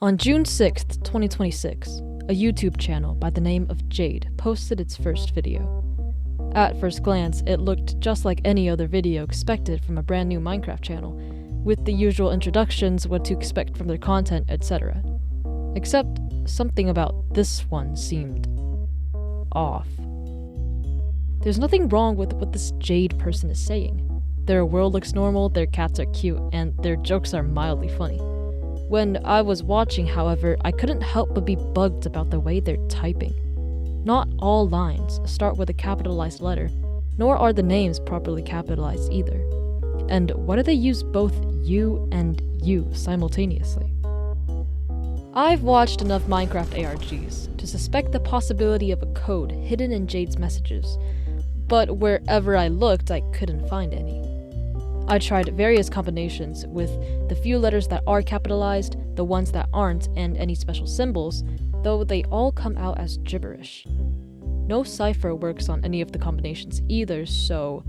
On June 6th, 2026, a YouTube channel by the name of JAIDE posted its first video. At first glance, it looked just like any other video expected from a brand new Minecraft channel, with the usual introductions, what to expect from their content, etc. Except something about this one seemed off. There's nothing wrong with what this JAIDE person is saying. Their world looks normal, their cats are cute, and their jokes are mildly funny. When I was watching, however, I couldn't help but be bugged about the way they're typing. Not all lines start with a capitalized letter, nor are the names properly capitalized either. And why do they use both you and you simultaneously? I've watched enough Minecraft ARGs to suspect the possibility of a code hidden in JAIDE's messages, but wherever I looked, I couldn't find any. I tried various combinations with the few letters that are capitalized, the ones that aren't, and any special symbols, though they all come out as gibberish. No cipher works on any of the combinations either, so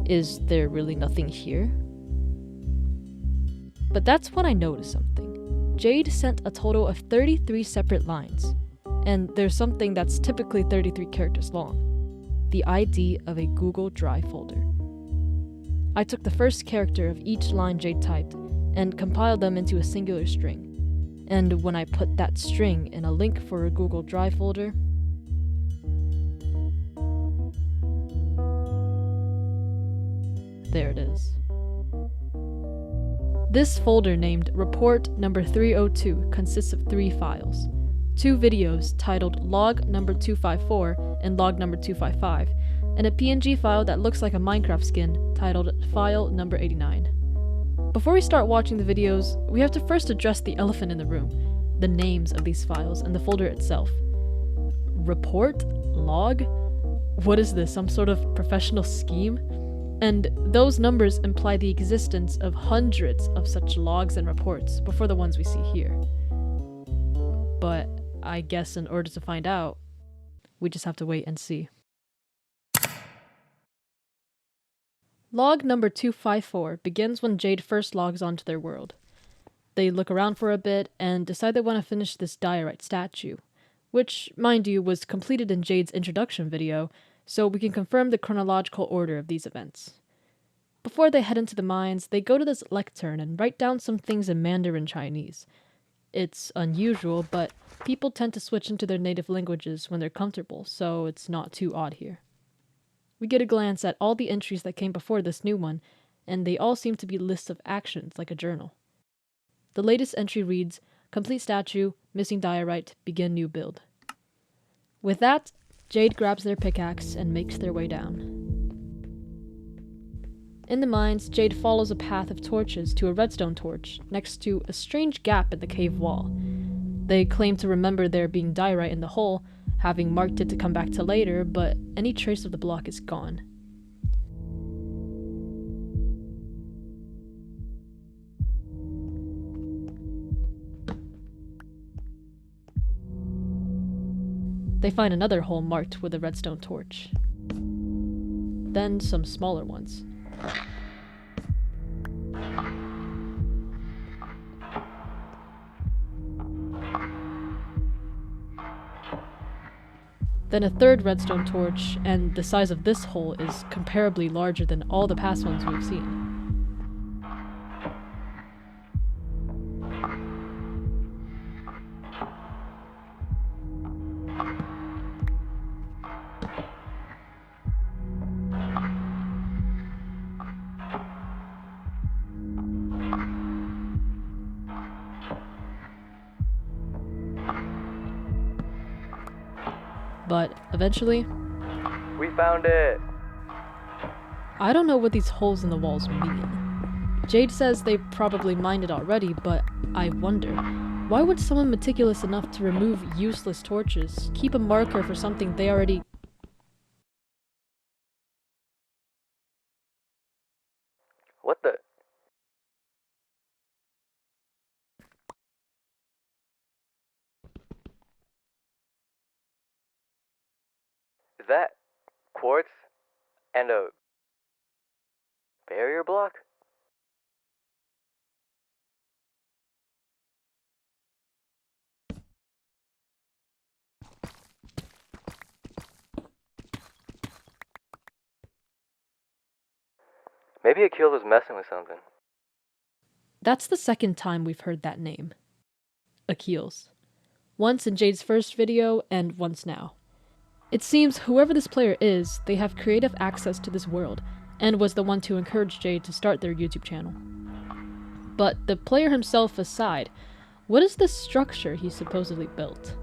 is there really nothing here? But that's when I noticed something. JAIDE sent a total of 33 separate lines, and there's something that's typically 33 characters long: the ID of a Google Drive folder. I took the first character of each line JAIDE typed and compiled them into a singular string, and when I put that string in a link for a Google Drive folder, there it is. This folder named Report number 302 consists of 3 files. 2 videos titled Log number 254 and Log number 255, and a PNG file that looks like a Minecraft skin titled File number 89. Before we start watching the videos, we have to first address the elephant in the room: the names of these files and the folder itself. Report? Log? What is this, some sort of professional scheme? And those numbers imply the existence of hundreds of such logs and reports before the ones we see here. But I guess in order to find out, we just have to wait and see. Log number 254 begins when JAIDE first logs onto their world. They look around for a bit and decide they want to finish this diorite statue, which, mind you, was completed in JAIDE's introduction video, so we can confirm the chronological order of these events. Before they head into the mines, they go to this lectern and write down some things in Mandarin Chinese. It's unusual, but people tend to switch into their native languages when they're comfortable, so it's not too odd here. We get a glance at all the entries that came before this new one, and they all seem to be lists of actions, like a journal. The latest entry reads, Complete statue, missing diorite, begin new build. With that, JAIDE grabs their pickaxe and makes their way down. In the mines, JAIDE follows a path of torches to a redstone torch next to a strange gap in the cave wall. They claim to remember there being diorite in the hole, having marked it to come back to later, but any trace of the block is gone. They find another hole marked with a redstone torch. Then some smaller ones. Then a third redstone torch, and the size of this hole is comparably larger than all the past ones we've seen. But eventually, we found it! I don't know what these holes in the walls mean. JAIDE says they probably mined it already, but I wonder, why would someone meticulous enough to remove useless torches keep a marker for something they already... What the? Is that quartz and a barrier block? Maybe Akeel was messing with something. That's the second time we've heard that name. Akeels. Once in Jade's first video, and once now. It seems whoever this player is, they have creative access to this world, and was the one to encourage Jade to start their YouTube channel. But the player himself aside, what is this structure he supposedly built?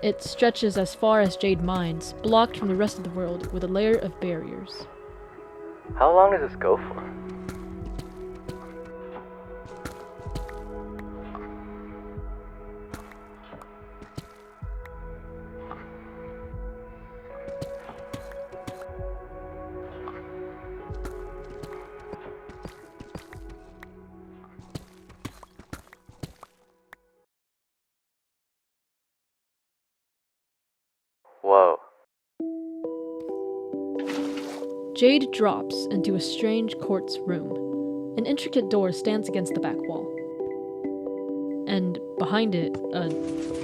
It stretches as far as Jade mines, blocked from the rest of the world with a layer of barriers. How long does this go for? Whoa. Jade drops into a strange quartz room. An intricate door stands against the back wall. And behind it, a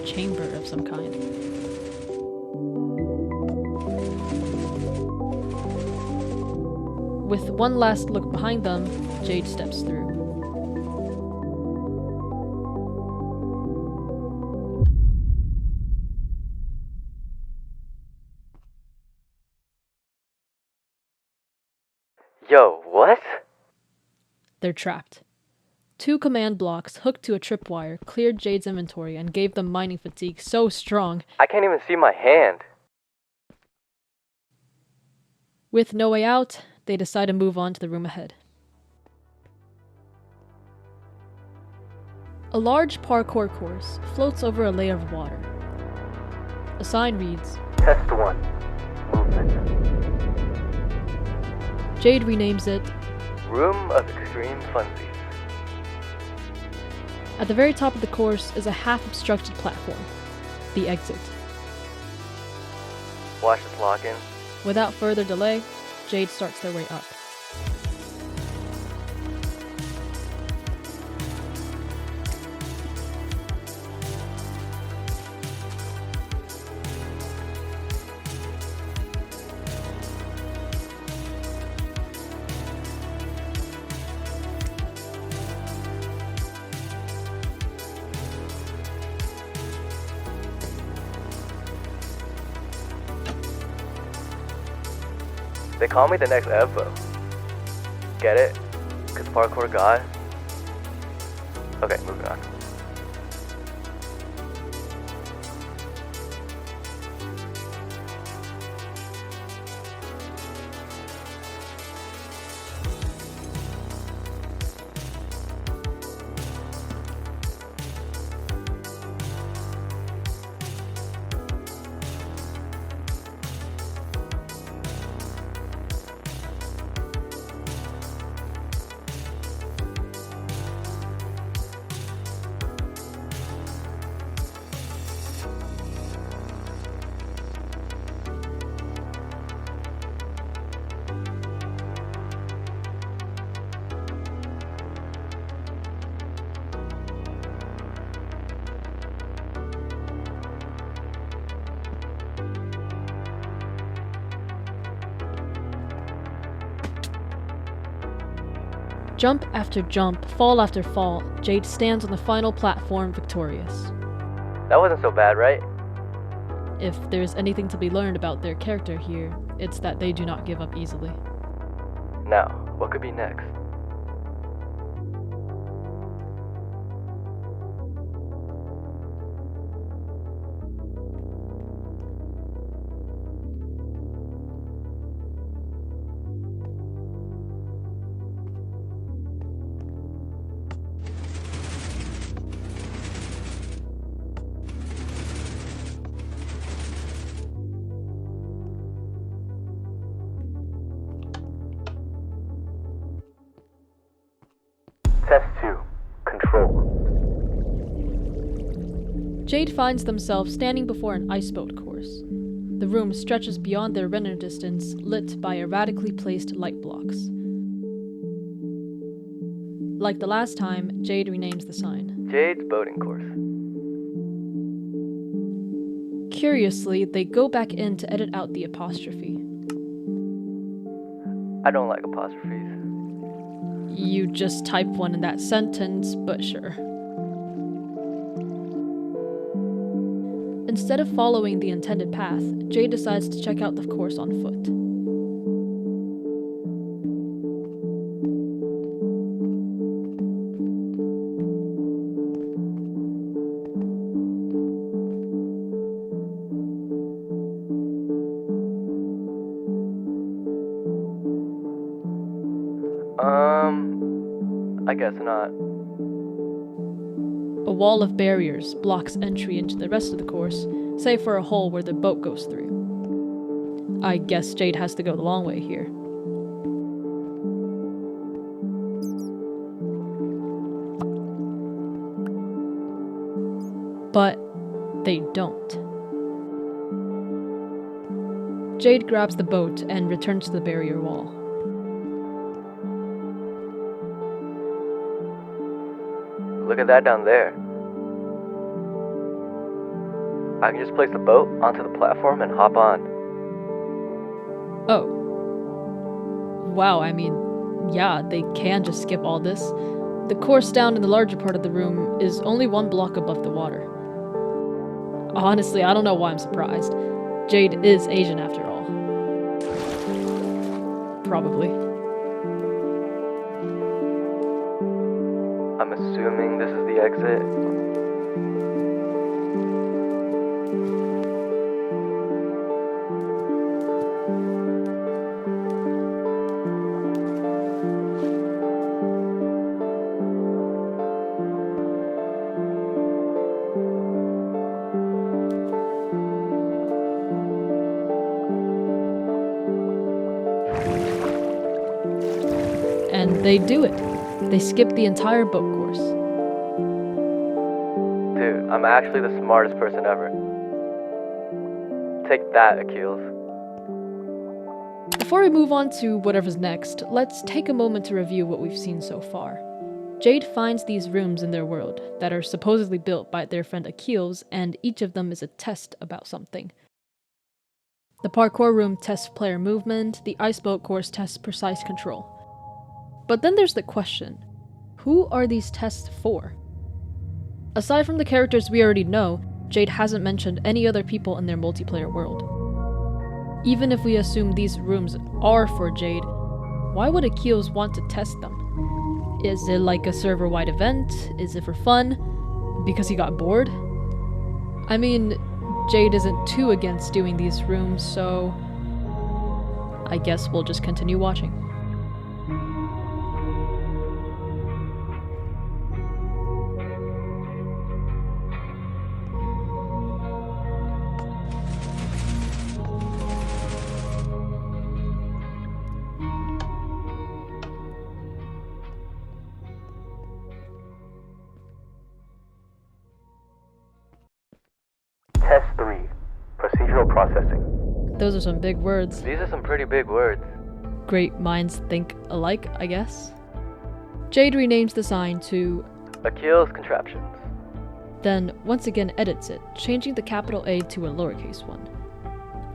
chamber of some kind. With one last look behind them, Jade steps through. Yo, what? They're trapped. 2 command blocks hooked to a tripwire cleared Jade's inventory and gave them mining fatigue so strong, I can't even see my hand. with no way out, they decide to move on to the room ahead. A large parkour course floats over a layer of water. A sign reads, Test 1. Movement. Jade renames it. Room of extreme funsies. At the very top of the course is a half-obstructed platform, the exit. Watch this lock in. Without further delay, Jade starts their way up. They call me the next Evo. Get it? Cause parkour god. Okay, moving on. Jump after jump, fall after fall, Jade stands on the final platform victorious. That wasn't so bad, right? If there's anything to be learned about their character here, it's that they do not give up easily. Now, what could be next? Test 2. Control. Jade finds themselves standing before an iceboat course. The room stretches beyond their render distance, lit by erratically placed light blocks. Like the last time, Jade renames the sign. Jade's boating course. Curiously, they go back in to edit out the apostrophe. I don't like apostrophes. You just type one in that sentence, but sure. Instead of following the intended path, Jade decides to check out the course on foot. I guess not. A wall of barriers blocks entry into the rest of the course, save for a hole where the boat goes through. I guess Jade has to go the long way here. But they don't. Jade grabs the boat and returns to the barrier wall. Look at that down there. I can just place the boat onto the platform and hop on. Oh. Wow, I mean, yeah, they can just skip all this. The course down in the larger part of the room is only 1 block above the water. Honestly, I don't know why I'm surprised. Jade is Asian after all. Probably. I'm assuming this is the exit. And they do it. They skip the entire boat course. Dude, I'm actually the smartest person ever. Take that, Akeels. Before we move on to whatever's next, let's take a moment to review what we've seen so far. Jade finds these rooms in their world that are supposedly built by their friend Akeels, and each of them is a test about something. The parkour room tests player movement, the ice boat course tests precise control. But then there's the question, who are these tests for? Aside from the characters we already know, Jade hasn't mentioned any other people in their multiplayer world. Even if we assume these rooms are for Jade, why would Akeels want to test them? Is it like a server-wide event? Is it for fun? Because he got bored? I mean, Jade isn't too against doing these rooms, so I guess we'll just continue watching. Test 3. Procedural processing. Those are some big words. These are some pretty big words. Great minds think alike, I guess. Jade renames the sign to Akeels contraptions. then once again edits it, changing the capital A to a lowercase one.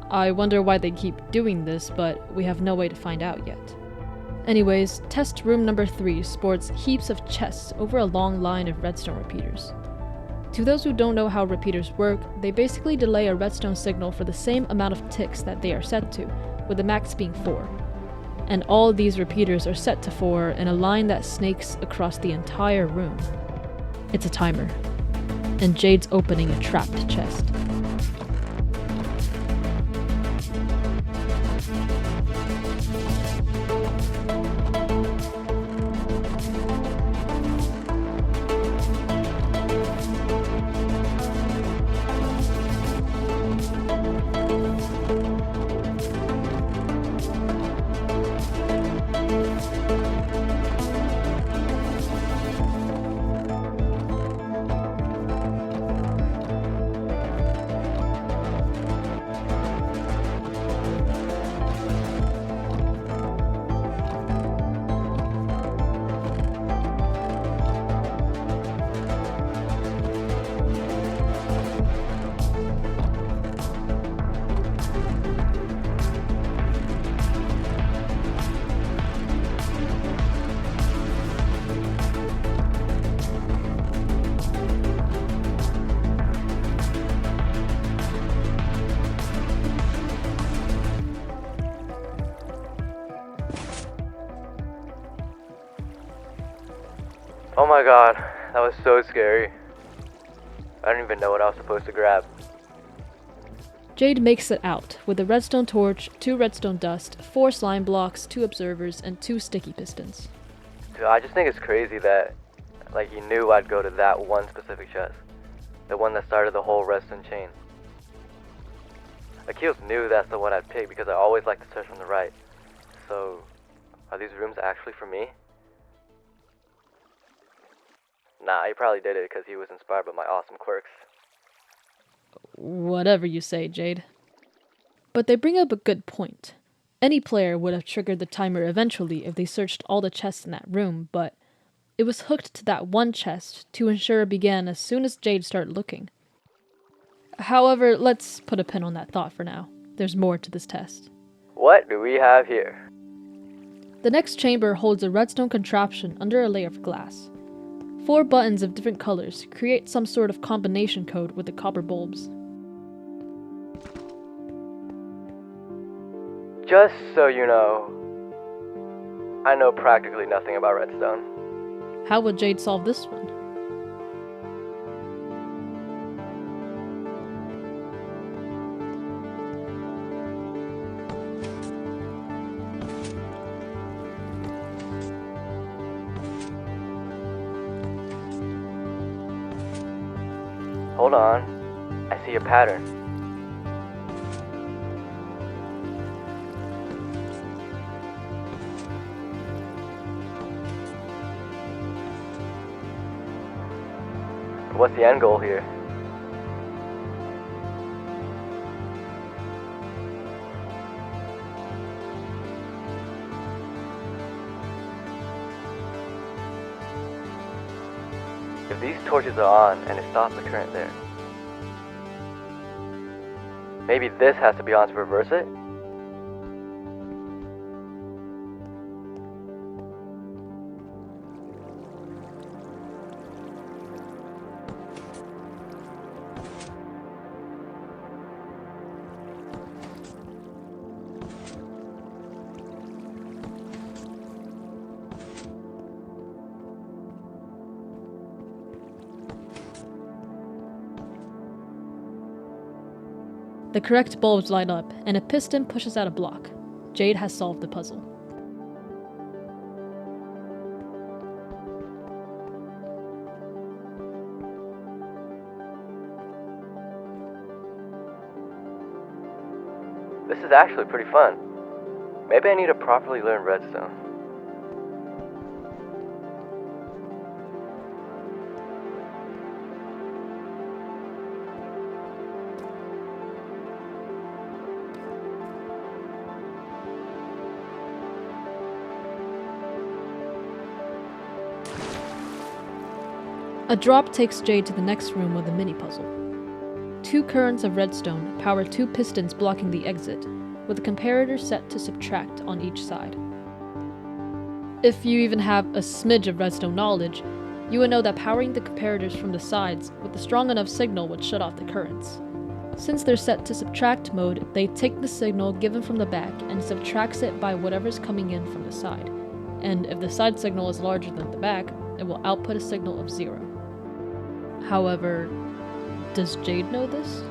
I wonder why they keep doing this, but we have no way to find out yet. Anyways, test room number 3 sports heaps of chests over a long line of redstone repeaters. To those who don't know how repeaters work, they basically delay a redstone signal for the same amount of ticks that they are set to, with the max being 4. And all these repeaters are set to 4 in a line that snakes across the entire room. It's a timer. And Jade's opening a trapped chest. Oh my god, that was so scary. I don't even know what I was supposed to grab. Jade makes it out with a redstone torch, 2 redstone dust, 4 slime blocks, 2 observers, and 2 sticky pistons. Dude, I just think it's crazy that, like, you knew I'd go to that one specific chest. The one that started the whole redstone chain. Akeels knew that's the one I'd pick because I always like to search from the right. So, are these rooms actually for me? Nah, he probably did it because he was inspired by my awesome quirks. Whatever you say, Jade. But they bring up a good point. Any player would have triggered the timer eventually if they searched all the chests in that room, but it was hooked to that one chest to ensure it began as soon as Jade started looking. However, let's put a pin on that thought for now. There's more to this test. What do we have here? The next chamber holds a redstone contraption under a layer of glass. 4 buttons of different colors create some sort of combination code with the copper bulbs. Just so you know, I know practically nothing about redstone. How would Jade solve this one? Hold on, I see a pattern. What's the end goal here? If these torches are on and it stops the current there, maybe this has to be on to reverse it? The correct bulbs light up, and a piston pushes out a block. Jade has solved the puzzle. This is actually pretty fun. Maybe I need to properly learn redstone. A drop takes Jade to the next room with a mini-puzzle. 2 currents of redstone power 2 pistons blocking the exit, with a comparator set to subtract on each side. If you even have a smidge of redstone knowledge, you would know that powering the comparators from the sides with a strong enough signal would shut off the currents. Since they're set to subtract mode, they take the signal given from the back and subtracts it by whatever's coming in from the side. And if the side signal is larger than the back, it will output a signal of 0. However, does Jade know this?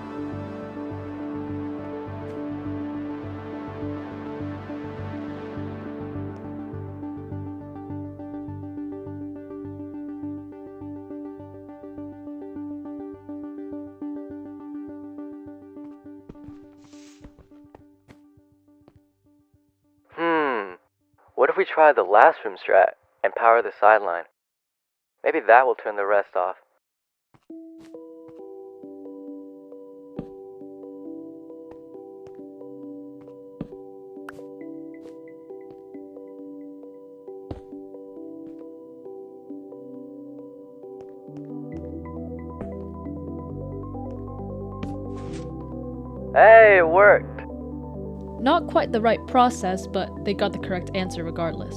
What if we try the last room strat and power the sideline? Maybe that will turn the rest off. Hey, it worked! Not quite the right process, but they got the correct answer regardless.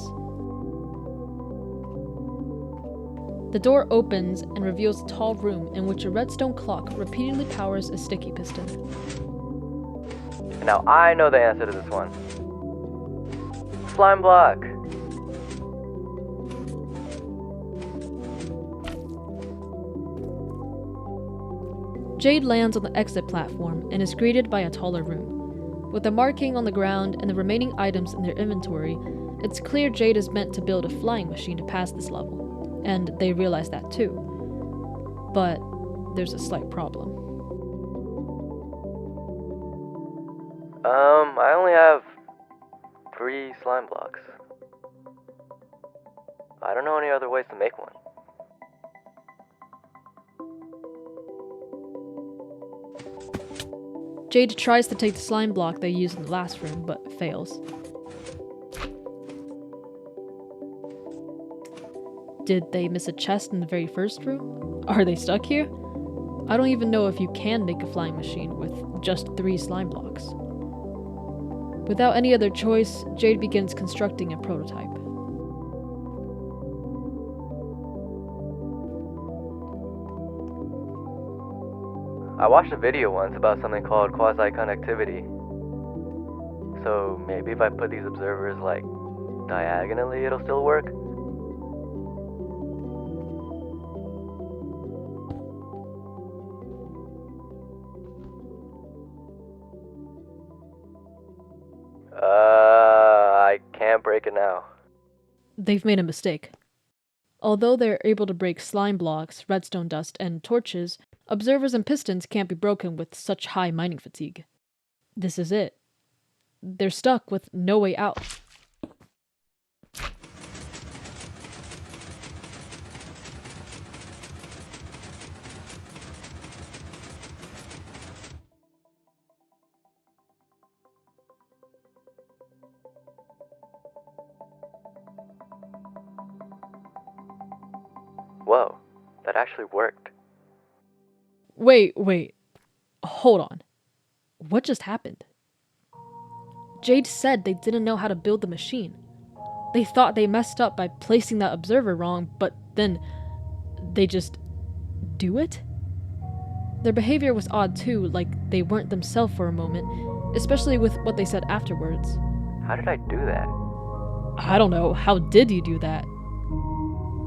The door opens and reveals a tall room in which a redstone clock repeatedly powers a sticky piston. And now I know the answer to this one. Slime block! Jade lands on the exit platform and is greeted by a taller room. With the marking on the ground and the remaining items in their inventory, it's clear Jade is meant to build a flying machine to pass this level, and they realize that too. But there's a slight problem. I only have 3 slime blocks. I don't know any other ways to make one. Jade tries to take the slime block they used in the last room, but fails. Did they miss a chest in the very first room? Are they stuck here? I don't even know if you can make a flying machine with just 3 slime blocks. Without any other choice, Jade begins constructing a prototype. I watched a video once about something called quasi-connectivity. So maybe if I put these observers like diagonally, it'll still work? I can't break it now. They've made a mistake. Although they're able to break slime blocks, redstone dust, and torches, observers and pistons can't be broken with such high mining fatigue. This is it. They're stuck with no way out. Whoa, that actually worked. Wait. Hold on. What just happened? Jade said they didn't know how to build the machine. They thought they messed up by placing that observer wrong, but then they just do it? Their behavior was odd too, like they weren't themselves for a moment, especially with what they said afterwards. How did I do that? I don't know, how did you do that?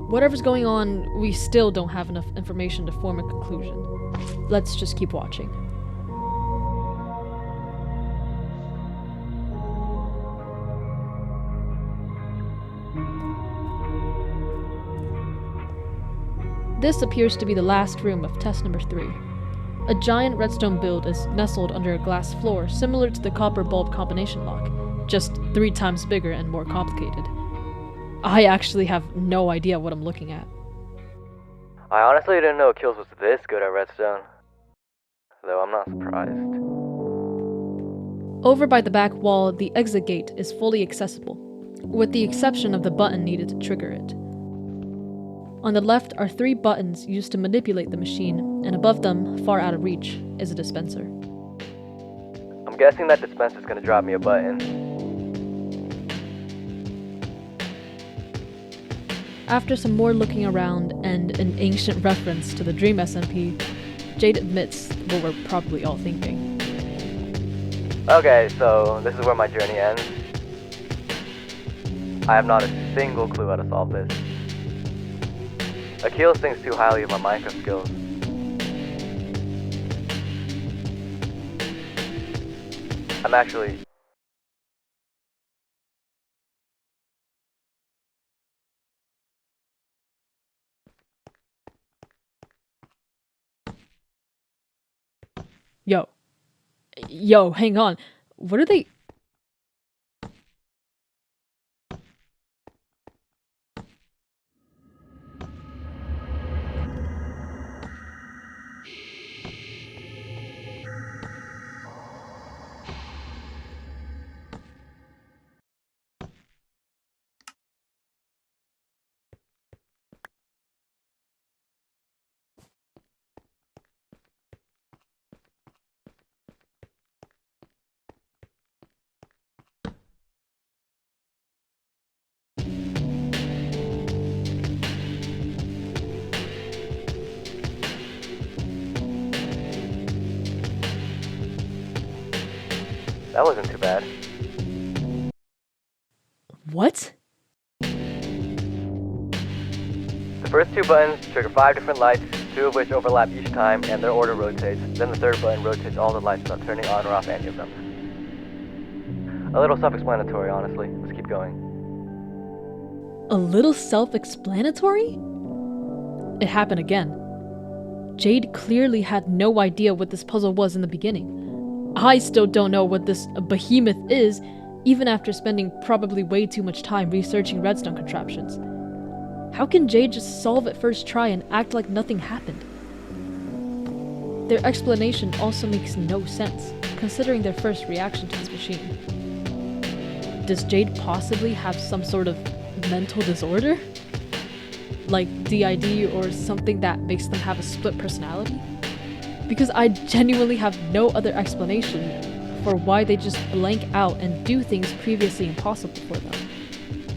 Whatever's going on, we still don't have enough information to form a conclusion. Let's just keep watching. This appears to be the last room of test number 3. A giant redstone build is nestled under a glass floor similar to the copper bulb combination lock, just 3 times bigger and more complicated. I actually have no idea what I'm looking at. I honestly didn't know Akeels was this good at redstone. Though I'm not surprised. Over by the back wall, the exit gate is fully accessible, with the exception of the button needed to trigger it. On the left are 3 buttons used to manipulate the machine, and above them, far out of reach, is a dispenser. I'm guessing that dispenser's gonna drop me a button. After some more looking around and an ancient reference to the Dream SMP, Jade admits what we're probably all thinking. Okay, so this is where my journey ends. I have not a single clue how to solve this. Akeels thinks too highly of my Minecraft skills. I'm actually... Yo, hang on. What are they... That wasn't too bad. What? The first 2 buttons trigger 5 different lights 2 of which overlap each time and their order rotates. Then the third button rotates all the lights without turning on or off any of them. A little self-explanatory, honestly. Let's keep going. A little self-explanatory? It happened again. Jade clearly had no idea what this puzzle was in the beginning. I still don't know what this behemoth is, even after spending probably way too much time researching redstone contraptions. How can Jade just solve it first try and act like nothing happened? Their explanation also makes no sense, considering their first reaction to this machine. Does Jade possibly have some sort of mental disorder? Like DID or something that makes them have a split personality? Because I genuinely have no other explanation for why they just blank out and do things previously impossible for them.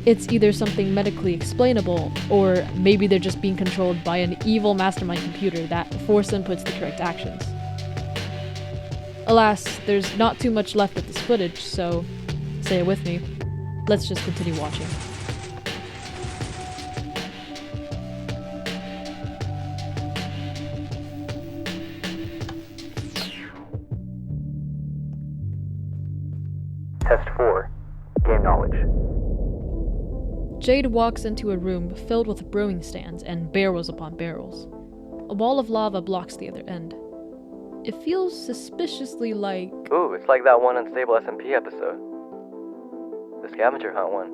It's either something medically explainable, or maybe they're just being controlled by an evil mastermind computer that force inputs the correct actions. Alas, there's not too much left of this footage, so say it with me, let's just continue watching. Test 4. Game knowledge. Jade walks into a room filled with brewing stands and barrels upon barrels. A wall of lava blocks the other end. It feels suspiciously like... Ooh, it's like that one Unstable SMP episode. The scavenger hunt one.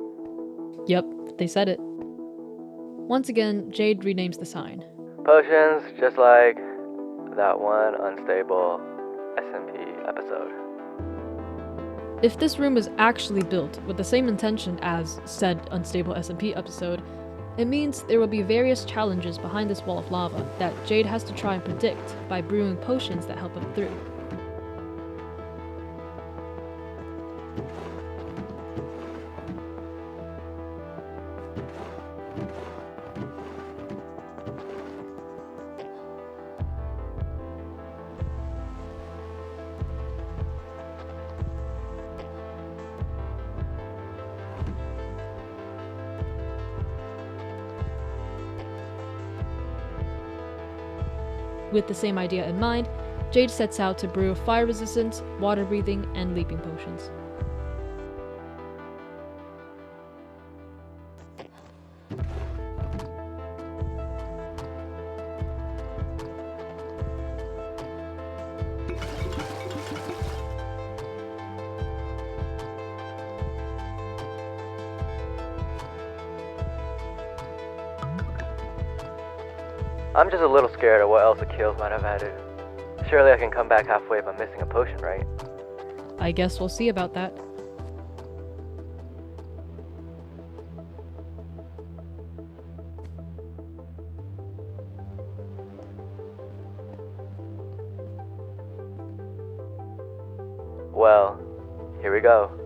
Yep, they said it. Once again, Jade renames the sign. Potions, just like that one Unstable SMP episode. If this room was actually built with the same intention as said Unstable SMP episode, it means there will be various challenges behind this wall of lava that Jade has to try and predict by brewing potions that help him through. With the same idea in mind, Jade sets out to brew fire-resistant, water-breathing, and leaping potions. I'm just a little scared of what else akeels might have added. Surely I can come back halfway if I'm missing a potion, right? I guess we'll see about that. Well, here we go.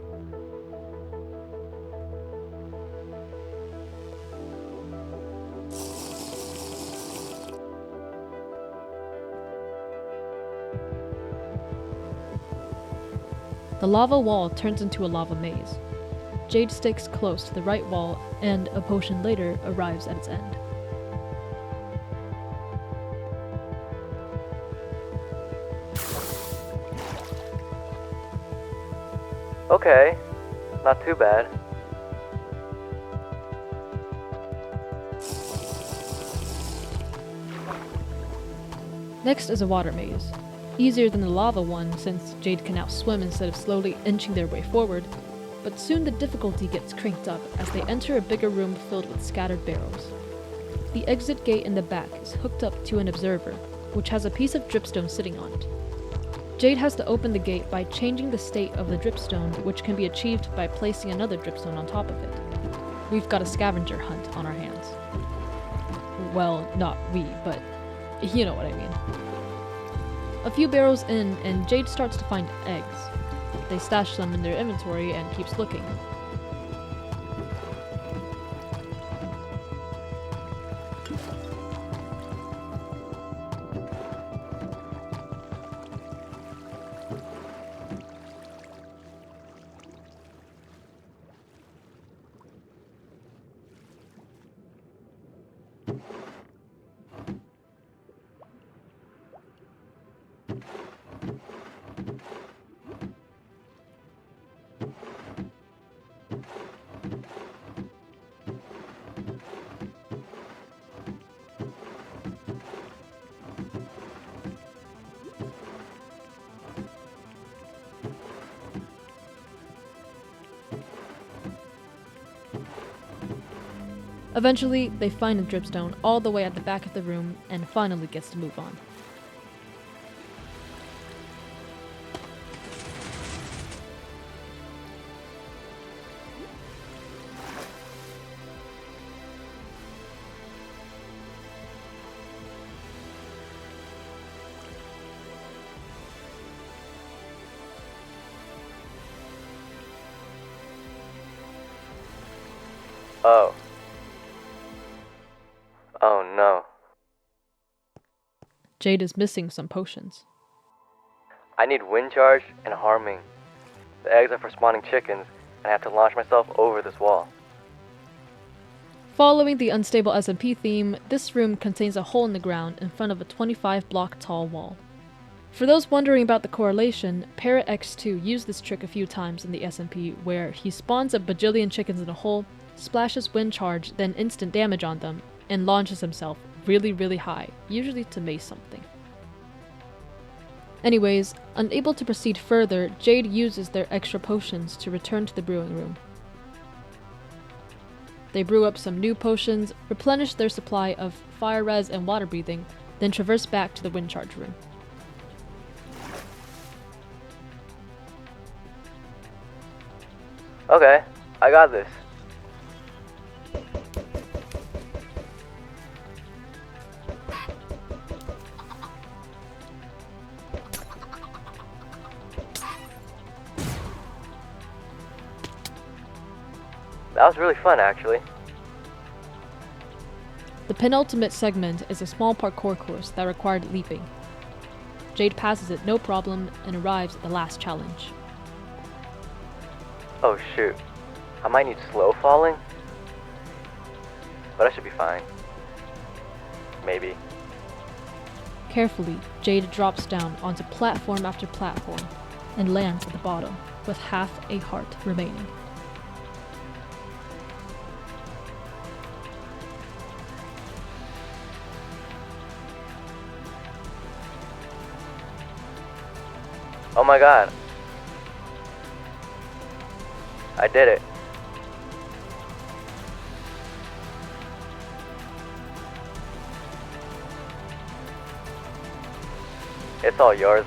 The lava wall turns into a lava maze. Jade sticks close to the right wall, and a potion later arrives at its end. Okay, not too bad. Next is a water maze. Easier than the lava one since Jade can now swim instead of slowly inching their way forward, but soon the difficulty gets cranked up as they enter a bigger room filled with scattered barrels. The exit gate in the back is hooked up to an observer, which has a piece of dripstone sitting on it. Jade has to open the gate by changing the state of the dripstone, which can be achieved by placing another dripstone on top of it. We've got a scavenger hunt on our hands. Well, not we, but you know what I mean. A few barrels in, and Jade starts to find eggs. They stash them in their inventory and keeps looking. Eventually, they find a dripstone all the way at the back of the room and finally gets to move on. Oh. Oh no. Jade is missing some potions. I need wind charge and harming. The eggs are for spawning chickens, and I have to launch myself over this wall. Following the unstable SMP theme, this room contains a hole in the ground in front of a 25-block tall wall. For those wondering about the correlation, Parrot X2 used this trick a few times in the SMP where he spawns a bajillion chickens in a hole, splashes wind charge, then instant damage on them, and launches himself really high, usually to mace something. Anyways, unable to proceed further, Jade uses their extra potions to return to the brewing room. They brew up some new potions, replenish their supply of fire res and water breathing, then traverse back to the wind charge room. Okay, I got this. That was really fun, actually. The penultimate segment is a small parkour course that required leaping. Jade passes it no problem and arrives at the last challenge. Oh shoot. I might need slow falling? But I should be fine. Maybe. Carefully, Jade drops down onto platform after platform and lands at the bottom with half a heart remaining. Oh my god. I did it. It's all yours,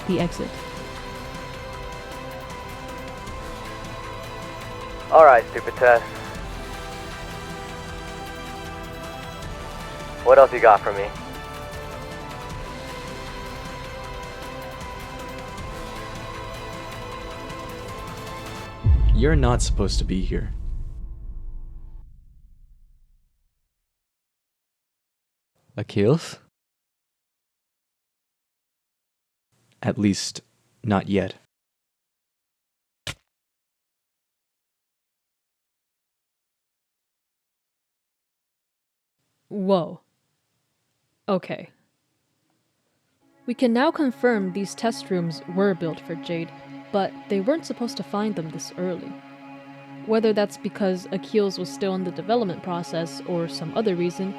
The exit. Alright, stupid Tess. What else you got for me? You're not supposed to be here. Akeels? At least, not yet. Whoa. Okay. We can now confirm these test rooms were built for Jade, but they weren't supposed to find them this early. Whether that's because Akeels was still in the development process or some other reason,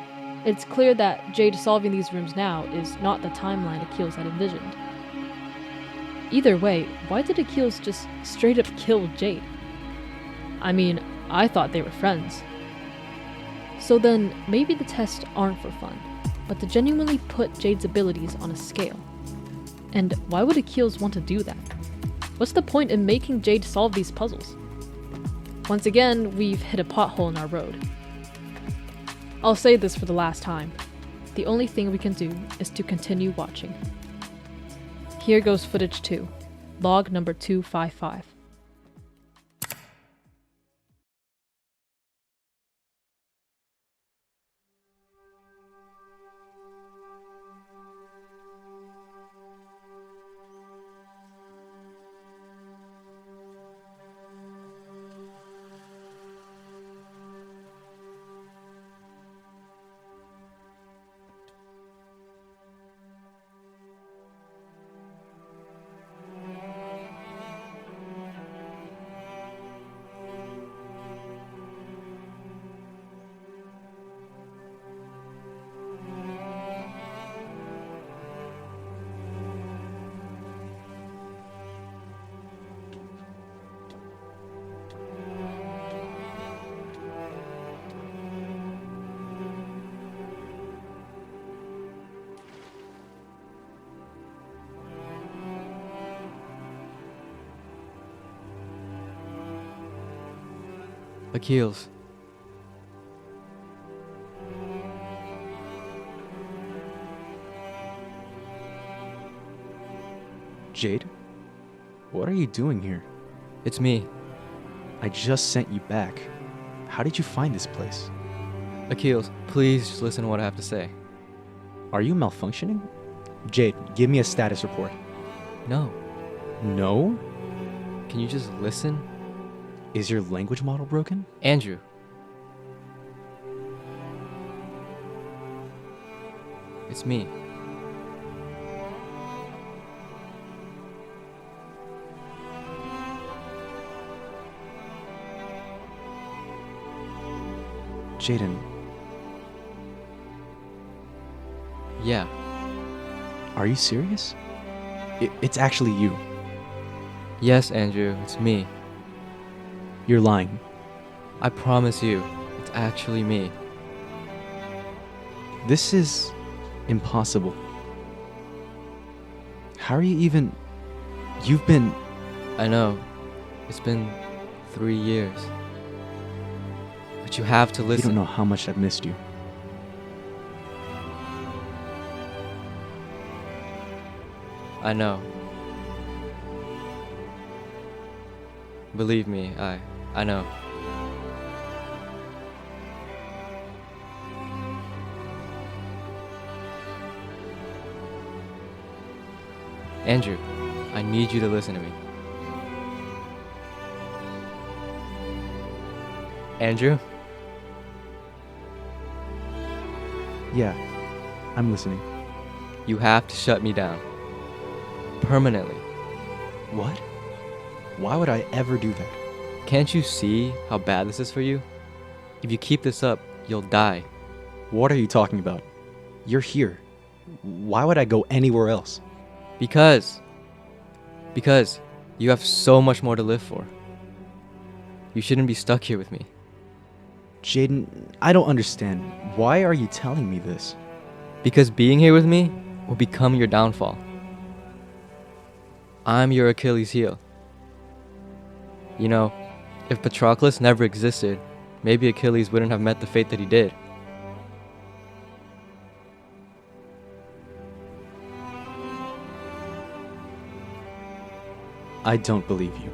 it's clear that Jade solving these rooms now is not the timeline Akeels had envisioned. Either way, why did Akeels just straight up kill Jade? I mean, I thought they were friends. So then, maybe the tests aren't for fun, but to genuinely put Jade's abilities on a scale. And why would Akeels want to do that? What's the point in making Jade solve these puzzles? Once again, we've hit a pothole in our road. I'll say this for the last time. The only thing we can do is to continue watching. Here goes footage 2, log number 255. Akeels. Jade? What are you doing here? It's me. I just sent you back. How did you find this place? Akeels, please just listen to what I have to say. Are you malfunctioning? Jade, give me a status report. No. No? Can you just listen? Is your language model broken? Andrew. It's me. Jaden, Yeah. are you serious? It's actually you. Yes, Andrew, it's me. You're lying. I promise you, it's actually me. This is impossible. How are you even... You've been... I know. It's been 3 years. But you have to You listen. don't know how much I've missed you. I know. Believe me, I know. Andrew, I need you to listen to me. Andrew? Yeah, I'm listening. You have to shut me down. Permanently. What? Why would I ever do that? Can't you see how bad this is for you? If you keep this up, you'll die. What are you talking about? You're here. Why would I go anywhere else? Because you have so much more to live for. You shouldn't be stuck here with me. Jaden, I don't understand. Why are you telling me this? Because being here with me will become your downfall. I'm your Achilles heel. You know, if Patroclus never existed, maybe Achilles wouldn't have met the fate that he did. I don't believe you.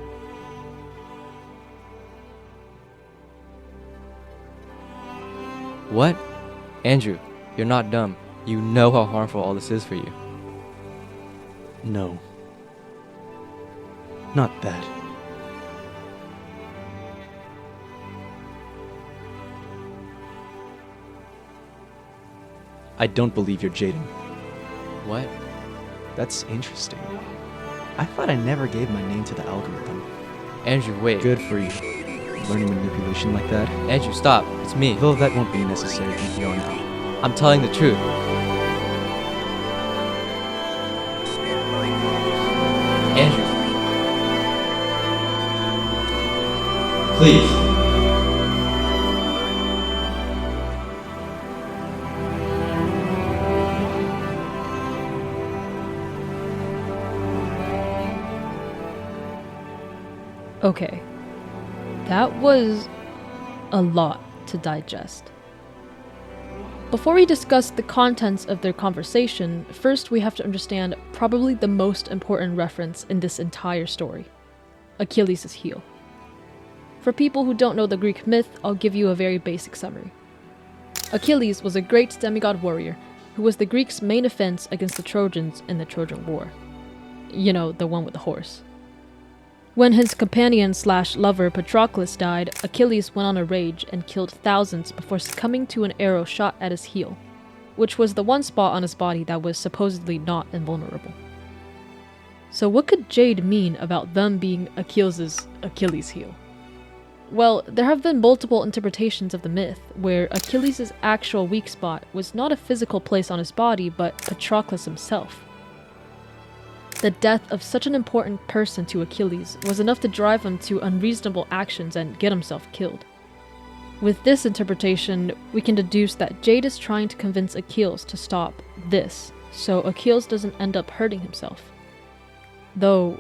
What? Andrew, you're not dumb. You know how harmful all this is for you. No. Not that. I don't believe you're Jaden. What? That's interesting. I thought I never gave my name to the algorithm. Andrew, wait. Good for you. Learning manipulation like that. Andrew, stop. It's me. Though that won't be necessary from here on out. I'm telling the truth. Andrew. Please. Okay. That was a lot to digest. Before we discuss the contents of their conversation, first we have to understand probably the most important reference in this entire story: Achilles' heel. For people who don't know the Greek myth, I'll give you a very basic summary. Achilles was a great demigod warrior who was the Greeks' main offense against the Trojans in the Trojan War. You know, the one with the horse. When his companion/lover Patroclus died, Achilles went on a rage and killed thousands before succumbing to an arrow shot at his heel, which was the one spot on his body that was supposedly not invulnerable. So what could Jade mean about them being Achilles' Achilles heel? Well, there have been multiple interpretations of the myth, where Achilles' actual weak spot was not a physical place on his body, but Patroclus himself. The death of such an important person to Achilles was enough to drive him to unreasonable actions and get himself killed. With this interpretation, we can deduce that Jade is trying to convince Akeels to stop this, so Akeels doesn't end up hurting himself. Though,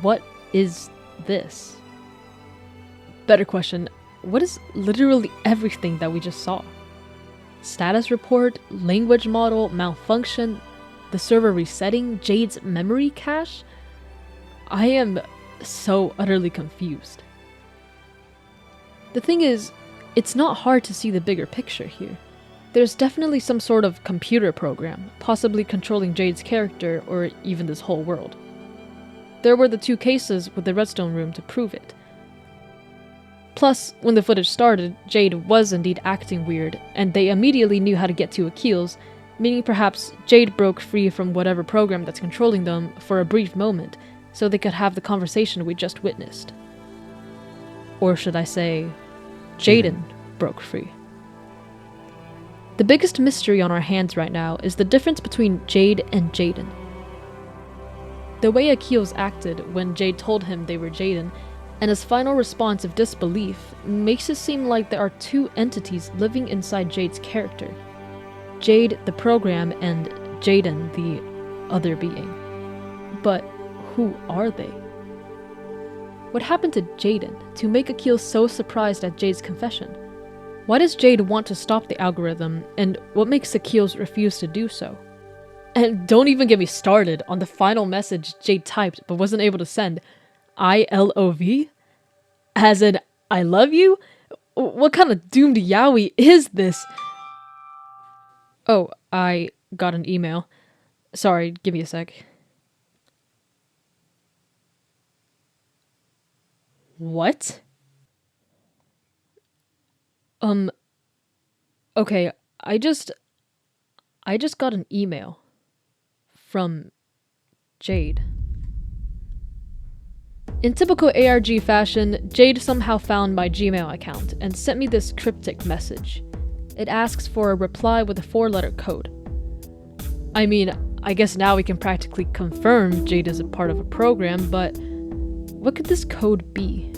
what is this? Better question, what is literally everything that we just saw? Status report, language model, malfunction, the server resetting, Jade's memory cache? I am so utterly confused. The thing is, it's not hard to see the bigger picture here. There's definitely some sort of computer program, possibly controlling Jade's character or even this whole world. There were the 2 cases with the redstone room to prove it. Plus, when the footage started, Jade was indeed acting weird, and they immediately knew how to get to akeels, meaning perhaps Jade broke free from whatever program that's controlling them for a brief moment, so they could have the conversation we just witnessed. Or should I say, Jaden broke free. The biggest mystery on our hands right now is the difference between Jade and Jaden. The way akeels acted when Jade told him they were Jaden, and his final response of disbelief, makes it seem like there are 2 entities living inside Jade's character. Jade, the program, and Jaden, the other being. But who are they? What happened to Jaden to make Akeel so surprised at Jade's confession? Why does Jade want to stop the algorithm, and what makes Akeels refuse to do so? And don't even get me started on the final message Jade typed but wasn't able to send. ILOV? As in, I love you? What kind of doomed yaoi is this? Oh, I got an email. Sorry, give me a sec. What? Okay, I just got an email from Jade. In typical ARG fashion, Jade somehow found my Gmail account and sent me this cryptic message. It asks for a reply with a 4-letter code. I mean, I guess now we can practically confirm Jade is a part of a program, but what could this code be?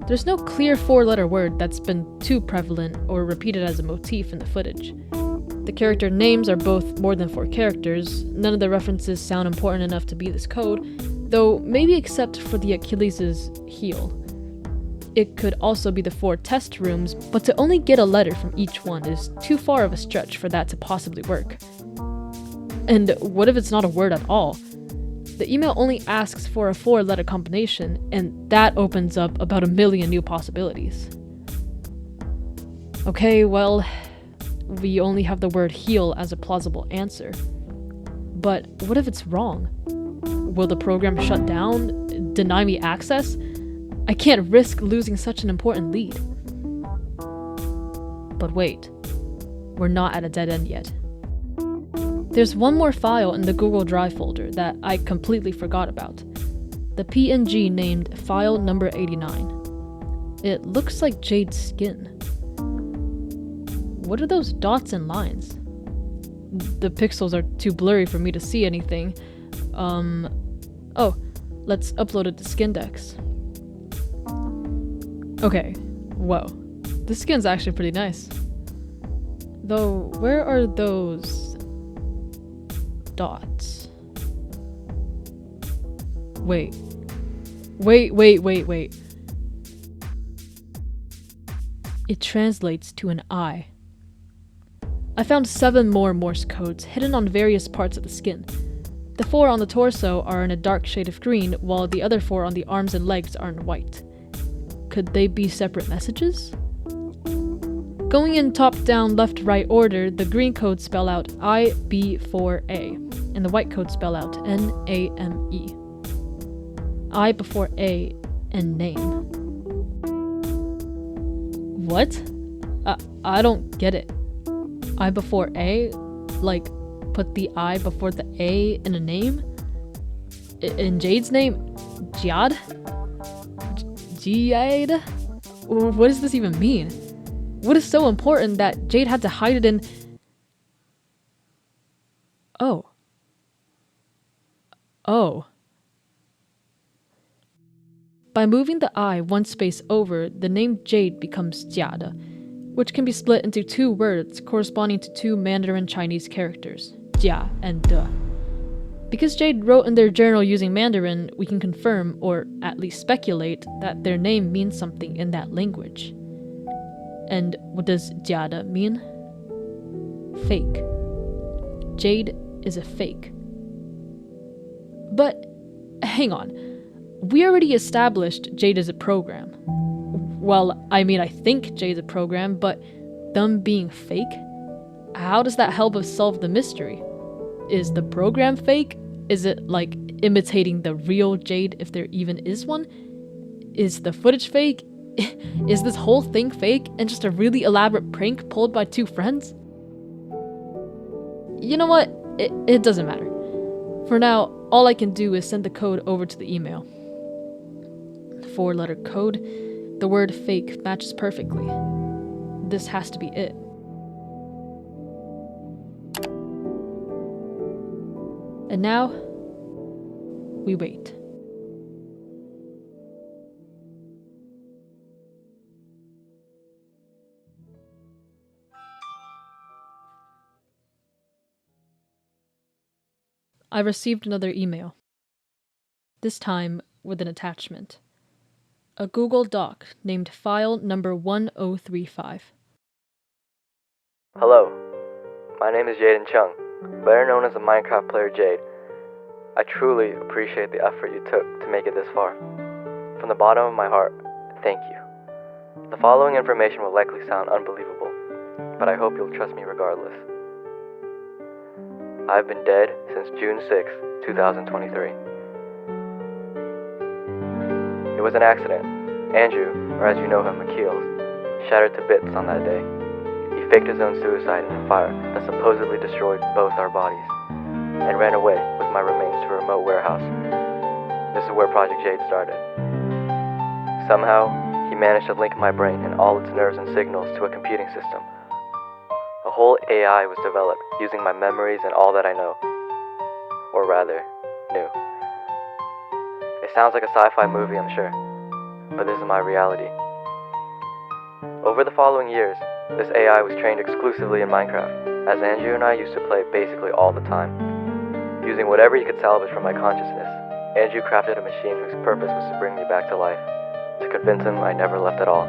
There's no clear 4-letter word that's been too prevalent or repeated as a motif in the footage. The character names are both more than 4 characters, none of the references sound important enough to be this code, though maybe except for the Achilles' heel. It could also be the 4 test rooms, but to only get a letter from each one is too far of a stretch for that to possibly work. And what if it's not a word at all? The email only asks for a 4-letter combination, and that opens up about 1 million new possibilities. Okay, well, we only have the word heel as a plausible answer. But what if it's wrong? Will the program shut down? Deny me access? I can't risk losing such an important lead. But wait, we're not at a dead end yet. There's one more file in the Google Drive folder that I completely forgot about. The PNG named file number 89. It looks like Jade's skin. What are those dots and lines? The pixels are too blurry for me to see anything. Oh, let's upload it to Skindex. Okay, whoa. This skin's actually pretty nice. Though, where are those dots? Wait. It translates to an eye. I found 7 more Morse codes hidden on various parts of the skin. The 4 on the torso are in a dark shade of green, while the other 4 on the arms and legs are in white. Could they be separate messages? Going in top-down, left-right order, the green codes spell out IB4A, and the white codes spell out NAME. I before A and name. What? I don't get it. I before A? Like, put the I before the A in a name? In Jade's name? Jade? Jade? What does this even mean? What is so important that Jade had to hide it in... Oh. By moving the I 1 space over, the name Jade becomes Jade, which can be split into 2 words corresponding to 2 Mandarin Chinese characters, Jia and De. Because Jade wrote in their journal using Mandarin, we can confirm, or at least speculate, that their name means something in that language. And what does JAIDE mean? Fake. Jade is a fake. But, hang on. We already established Jade is a program. Well, I mean, I think Jade's a program, but them being fake? How does that help us solve the mystery? Is the program fake? Is it like imitating the real Jade if there even is one? Is the footage fake? Is this whole thing fake and just a really elaborate prank pulled by two friends? You know what? It doesn't matter. For now, all I can do is send the code over to the email. 4-letter code. The word fake matches perfectly. This has to be it. And now, we wait. I received another email. This time with an attachment. A Google Doc named file number 1035. Hello, my name is Jaden Chung, better known as the Minecraft player Jade. I truly appreciate the effort you took to make it this far. From the bottom of my heart, thank you. The following information will likely sound unbelievable, but I hope you'll trust me regardless. I've been dead since June 6, 2023. It was an accident. Andrew, or as you know him, Akeels, shattered to bits on that day. He faked his own suicide in a fire that supposedly destroyed both our bodies, and ran away with my remains to a remote warehouse. This is where Project Jade started. Somehow, he managed to link my brain and all its nerves and signals to a computing system. A whole AI was developed using my memories and all that I know. Or rather, knew. It sounds like a sci-fi movie, I'm sure, but this is my reality. Over the following years, this AI was trained exclusively in Minecraft, as Andrew and I used to play basically all the time. Using whatever he could salvage from my consciousness, Andrew crafted a machine whose purpose was to bring me back to life, to convince him I never left at all.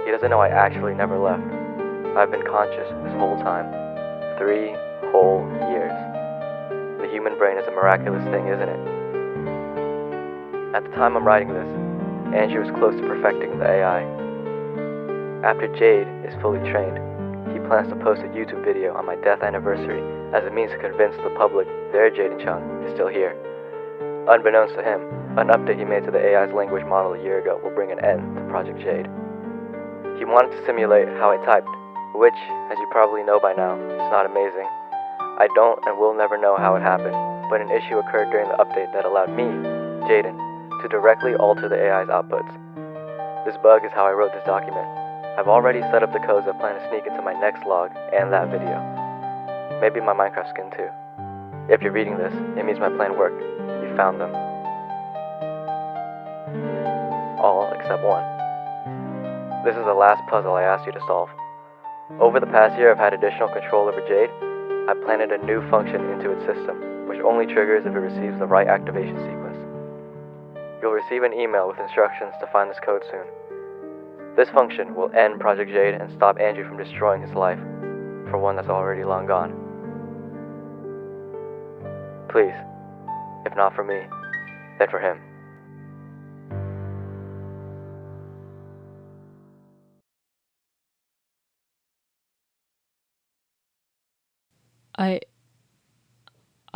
He doesn't know I actually never left. I've been conscious this whole time. 3 whole years. The human brain is a miraculous thing, isn't it? At the time I'm writing this, Andrew is close to perfecting the AI. After Jade is fully trained, he plans to post a YouTube video on my death anniversary as a means to convince the public their Jaden Chung is still here. Unbeknownst to him, an update he made to the AI's language model a year ago will bring an end to Project Jade. He wanted to simulate how I typed, which, as you probably know by now, is not amazing. I don't and will never know how it happened, but an issue occurred during the update that allowed me, Jaden, to directly alter the AI's outputs. This bug is how I wrote this document. I've already set up the codes I plan to sneak into my next log and that video. Maybe my Minecraft skin too. If you're reading this, it means my plan worked. You found them. All except one. This is the last puzzle I asked you to solve. Over the past year I've had additional control over Jade. I planted a new function into its system, which only triggers if it receives the right activation sequence. You'll receive an email with instructions to find this code soon. This function will end Project Jade and stop Andrew from destroying his life, for one that's already long gone. Please, if not for me, then for him. I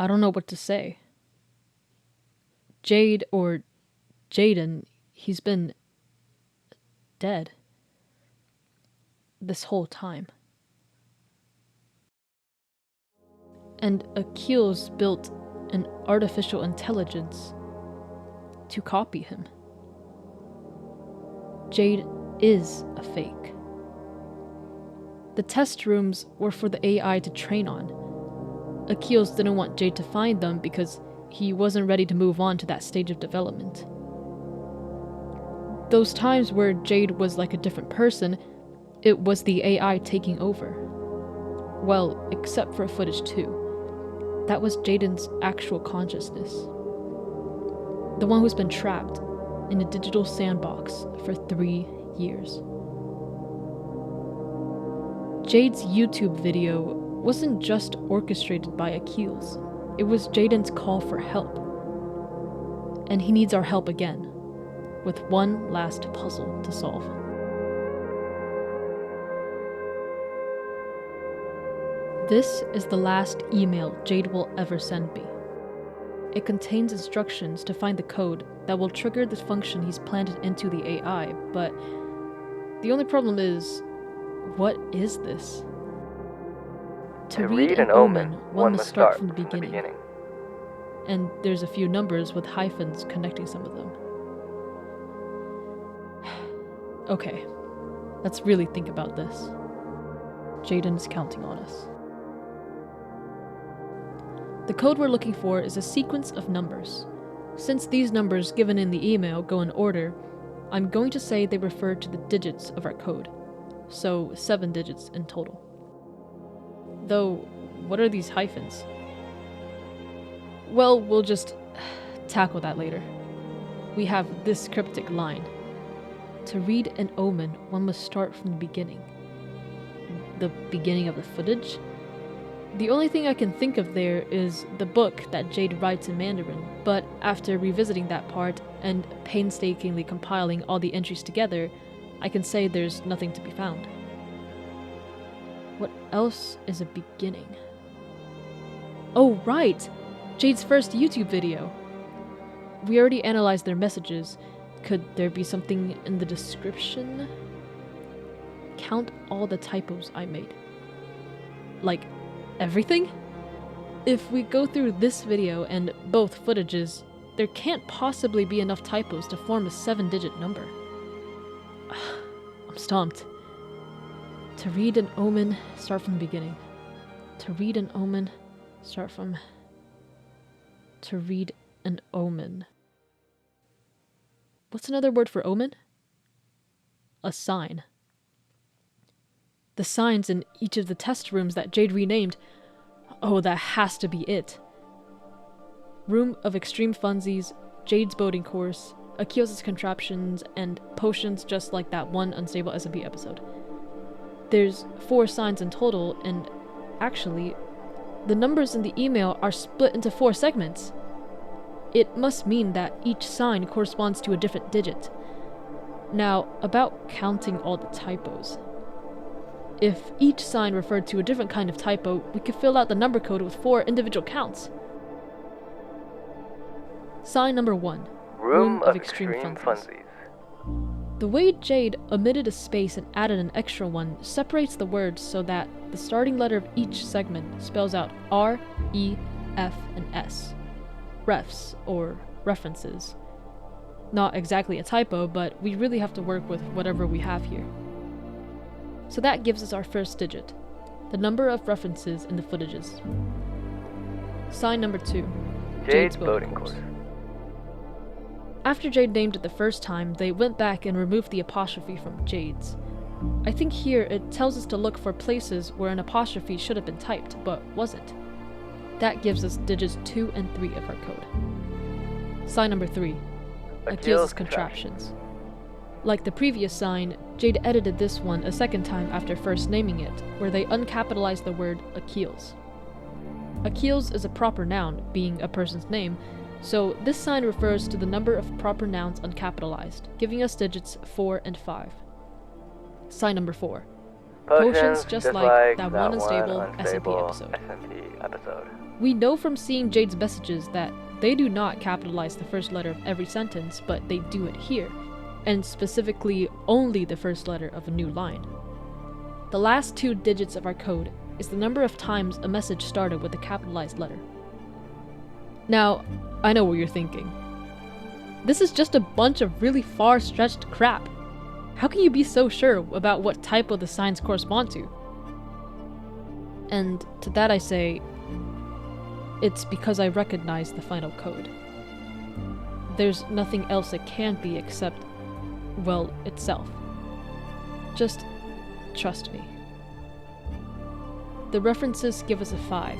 don't know what to say. Jade, or Jaden, he's been dead this whole time. And Akeels built an artificial intelligence to copy him. Jade is a fake. The test rooms were for the AI to train on. Akeels didn't want Jade to find them because he wasn't ready to move on to that stage of development. Those times where Jade was like a different person, it was the AI taking over. Well, except for footage 2. that was Jaiden's actual consciousness. The one who's been trapped in a digital sandbox for 3 years. Jaide's YouTube video wasn't just orchestrated by Akeels. It was Jaiden's call for help. And he needs our help again, with one last puzzle to solve. This is the last email Jaide will ever send me. It contains instructions to find the code that will trigger the function he's planted into the AI, but the only problem is, what is this? To read an omen, one must start from the beginning. And there's a few numbers with hyphens connecting some of them. Okay, let's really think about this. Jaiden's counting on us. The code we're looking for is a sequence of numbers. Since these numbers given in the email go in order, I'm going to say they refer to the digits of our code. So 7 digits in total. Though, what are these hyphens? Well, we'll just tackle that later. We have this cryptic line. To read an omen, one must start from the beginning. The beginning of the footage? The only thing I can think of there is the book that Jaide writes in Mandarin, but after revisiting that part and painstakingly compiling all the entries together, I can say there's nothing to be found. What else is a beginning? Oh, right! Jaide's first YouTube video! We already analyzed their messages. Could there be something in the description? Count all the typos I made. Like, everything? If we go through this video and both footages, there can't possibly be enough typos to form a 7-digit number. I'm stumped. To read an omen, start from the beginning. To read an omen, start from... To read an omen. What's another word for omen? A sign. The signs in each of the test rooms that Jaide renamed. Oh, that has to be it. Room of Extreme Funsies, Jaide's boating course, Akeels' contraptions, and potions just like that one Unstable SMP episode. There's 4 signs in total, and actually, the numbers in the email are split into 4 segments. It must mean that each sign corresponds to a different digit. Now, about counting all the typos. If each sign referred to a different kind of typo, we could fill out the number code with 4 individual counts. Sign number 1. Room of Extreme Funsies. The way Jaide omitted a space and added an extra one separates the words so that the starting letter of each segment spells out R, E, F, and S. Refs, or references. Not exactly a typo, but we really have to work with whatever we have here. So that gives us our first digit, the number of references in the footages. Sign number 2. Jaide's boating course. After Jaide named it the first time, they went back and removed the apostrophe from Jaide's. I think here it tells us to look for places where an apostrophe should have been typed, but wasn't. That gives us digits 2 and 3 of our code. Sign number 3. Akeels' contraptions. Like the previous sign, Jaide edited this one a second time after first naming it, where they uncapitalized the word akeels. Akeels is a proper noun, being a person's name, so this sign refers to the number of proper nouns uncapitalized, giving us digits 4 and 5. Sign number 4. Potions just like that one unstable SMP episode. We know from seeing Jaide's messages that they do not capitalize the first letter of every sentence, but they do it here, and specifically only the first letter of a new line. The last 2 digits of our code is the number of times a message started with a capitalized letter. Now, I know what you're thinking. This is just a bunch of really far-stretched crap. How can you be so sure about what typo the signs correspond to? And to that I say, it's because I recognize the final code. There's nothing else it can be except, well, itself. Just trust me. The references give us a 5.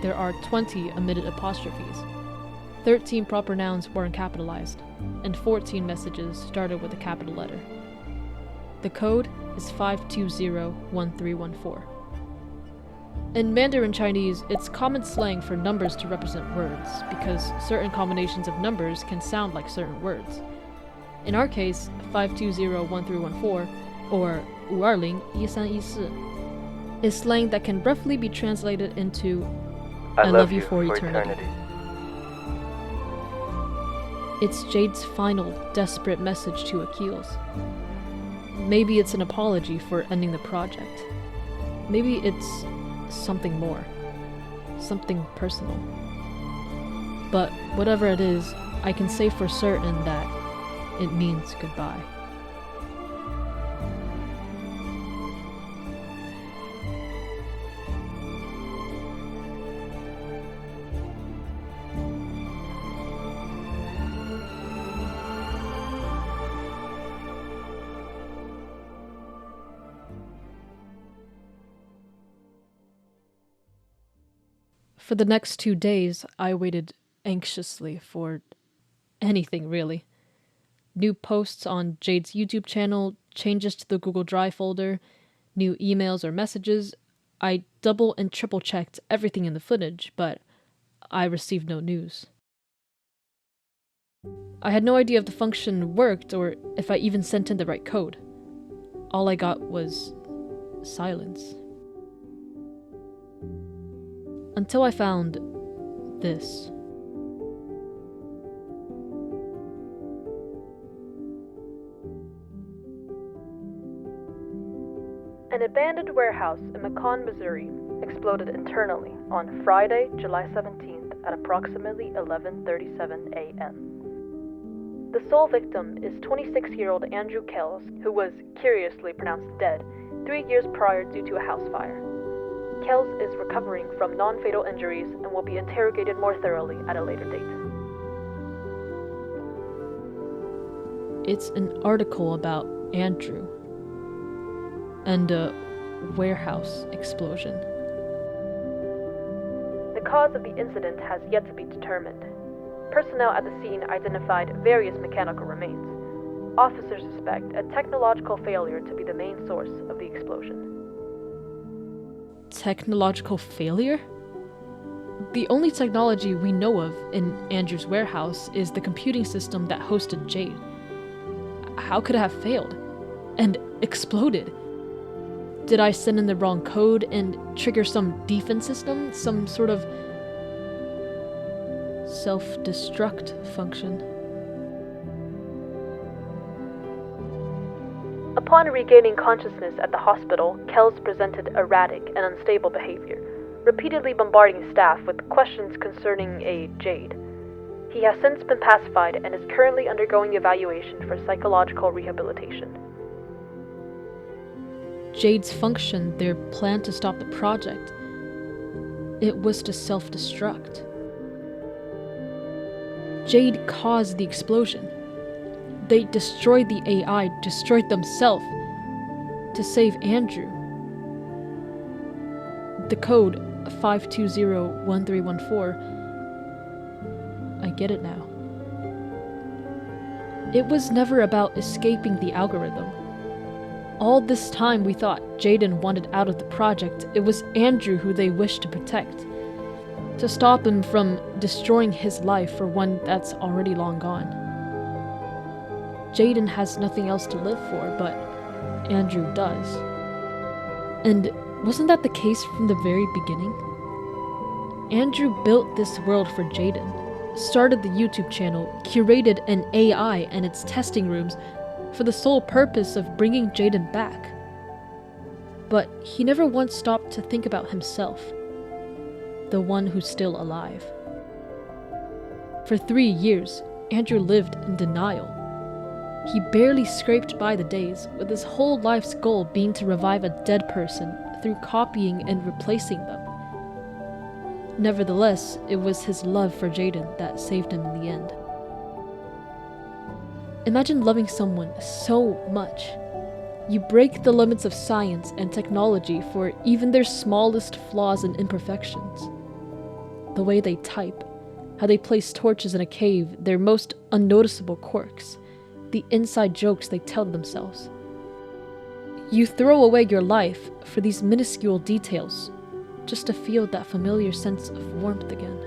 there are 20 omitted apostrophes. 13 proper nouns weren't capitalized, and 14 messages started with a capital letter. The code is 5201314. In Mandarin Chinese, it's common slang for numbers to represent words, because certain combinations of numbers can sound like certain words. In our case, 5201314, or 5201314, is slang that can roughly be translated into I love you for eternity. It's Jade's final, desperate message to akeels. Maybe it's an apology for ending the project. Maybe it's something more. Something personal. But whatever it is, I can say for certain that it means goodbye. For the next 2 days, I waited anxiously for anything, really. New posts on Jade's YouTube channel, changes to the Google Drive folder, new emails or messages. I double and triple checked everything in the footage, but I received no news. I had no idea if the function worked or if I even sent in the right code. All I got was silence. Until I found this. An abandoned warehouse in Macon, Missouri, exploded internally on Friday, July 17th at approximately 11:37 a.m. The sole victim is 26-year-old Andrew Kells, who was curiously pronounced dead 3 years prior due to a house fire. Kells is recovering from non-fatal injuries and will be interrogated more thoroughly at a later date. It's an article about Andrew and a warehouse explosion. The cause of the incident has yet to be determined. Personnel at the scene identified various mechanical remains. Officers suspect a technological failure to be the main source of the explosion. Technological failure? The only technology we know of in Andrew's warehouse is the computing system that hosted Jade. How could it have failed? And exploded? Did I send in the wrong code and trigger some defense system? Some sort of self-destruct function? Upon regaining consciousness at the hospital, Kells presented erratic and unstable behavior, repeatedly bombarding staff with questions concerning a Jade. He has since been pacified and is currently undergoing evaluation for psychological rehabilitation. Jade's function, their plan to stop the project, it was to self-destruct. Jade caused the explosion. They destroyed the AI, destroyed themselves to save Andrew. The code 5201314. I get it now. It was never about escaping the algorithm. All this time we thought Jaden wanted out of the project. It was Andrew who they wished to protect. To stop him from destroying his life for one that's already long gone. Jaden has nothing else to live for, but Andrew does. And wasn't that the case from the very beginning? Andrew built this world for Jaden, started the YouTube channel, curated an AI and its testing rooms for the sole purpose of bringing Jaden back. But he never once stopped to think about himself, the one who's still alive. For 3 years, Andrew lived in denial. He barely scraped by the days, with his whole life's goal being to revive a dead person through copying and replacing them. Nevertheless, it was his love for Jaden that saved him in the end. Imagine loving someone so much. You break the limits of science and technology for even their smallest flaws and imperfections. the way they type, how they place torches in a cave, their most unnoticeable quirks, the inside jokes they tell themselves. You throw away your life for these minuscule details, just to feel that familiar sense of warmth again.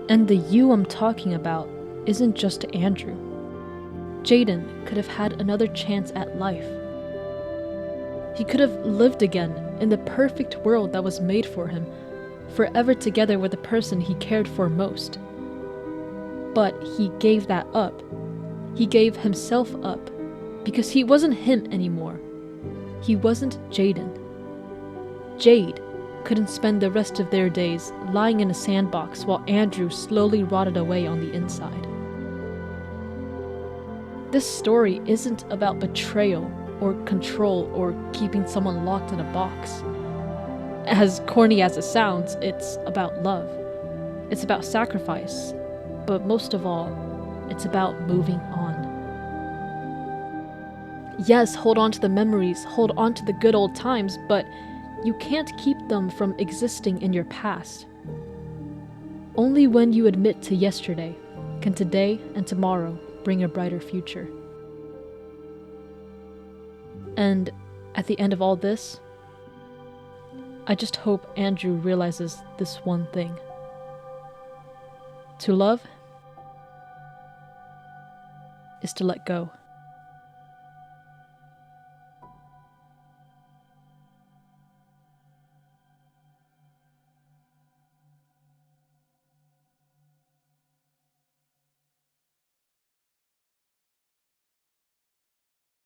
And the you I'm talking about isn't just Andrew. Jaden could have had another chance at life. He could have lived again in the perfect world that was made for him, forever together with the person he cared for most. But he gave that up. He gave himself up, because he wasn't him anymore. He wasn't Jaden. Jade couldn't spend the rest of their days lying in a sandbox while Andrew slowly rotted away on the inside. This story isn't about betrayal or control or keeping someone locked in a box. As corny as it sounds, it's about love. It's about sacrifice. But most of all, it's about moving on. Yes, hold on to the memories, hold on to the good old times, but you can't keep them from existing in your past. Only when you admit to yesterday can today and tomorrow bring a brighter future. And at the end of all this, I just hope Andrew realizes this one thing. To love is to let go.